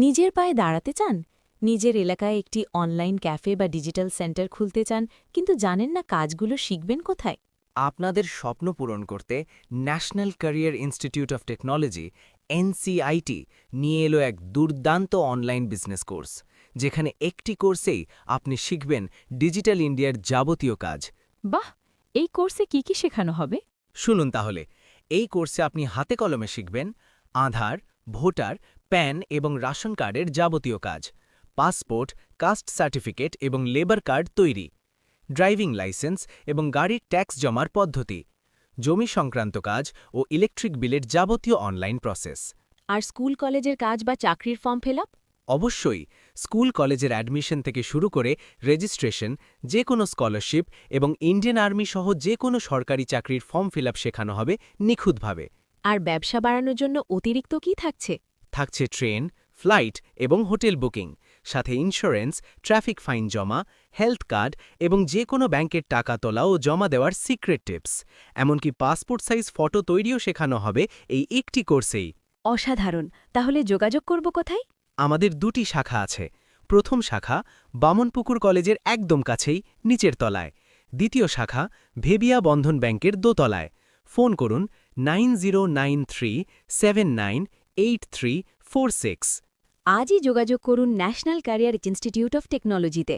নিজের পায়ে দাঁড়াতে চান? নিজের এলাকায় একটি অনলাইন ক্যাফে বা ডিজিটাল সেন্টার খুলতে চান, কিন্তু জানেন না কাজগুলো শিখবেন কোথায়? আপনাদের স্বপ্ন পূরণ করতে National Career Institute of Technology NCIT নিয়ে এলো এক দুর্দান্ত অনলাইন বিজনেস কোর্স, যেখানে একটি কোর্সেই আপনি শিখবেন ডিজিটাল ইন্ডিয়ার যাবতীয় কাজ। বাহ! এই কোর্সে কি কি শেখানো হবে? শুনুন তাহলে, এই কোর্সে আপনি হাতে কলমে শিখবেন আধার, ভোটার, প্যান এবং রাশন কার্ডের যাবতীয় কাজ, পাসপোর্ট, কাস্ট সার্টিফিকেট এবং লেবার কার্ড তৈরি, ড্রাইভিং লাইসেন্স এবং গাড়ির ট্যাক্স জমার পদ্ধতি, জমি সংক্রান্ত কাজ ও ইলেকট্রিক বিলের যাবতীয় অনলাইন প্রসেস। আর স্কুল কলেজের কাজ বা চাকরির ফর্ম ফিল আপ? অবশ্যই, স্কুল কলেজের অ্যাডমিশন থেকে শুরু করে রেজিস্ট্রেশন, যে কোনো স্কলারশিপ এবং ইন্ডিয়ান আর্মি সহ যে কোনো সরকারি চাকরির ফর্ম ফিল শেখানো হবে নিখুঁতভাবে। আর ব্যবসা বাড়ানোর জন্য অতিরিক্ত কি থাকছে? থাকছে ট্রেন, ফ্লাইট এবং হোটেল বুকিং, সাথে ইন্স্যুরেন্স, ট্রাফিক ফাইন জমা, হেলথ কার্ড এবং যে কোনো ব্যাংকের টাকা তোলা ও জমা দেওয়ার সিক্রেট টিপস। এমনকি পাসপোর্ট সাইজ ফটো তৈরিও শেখানো হবে এই একটি কোর্সেই। অসাধারণ! তাহলে যোগাযোগ করব কোথায়? আমাদের দুটি শাখা আছে। প্রথম শাখা বামনপুকুর কলেজের একদম কাছেই, নিচের তলায়। দ্বিতীয় শাখা ভেবিয়া বন্ধন ব্যাংকের দোতলায়। ফোন করুন 9093798346। আজই যোগাযোগ করুন ন্যাশনাল ক্যারিয়ার ইনস্টিটিউট অফ টেকনোলজিতে।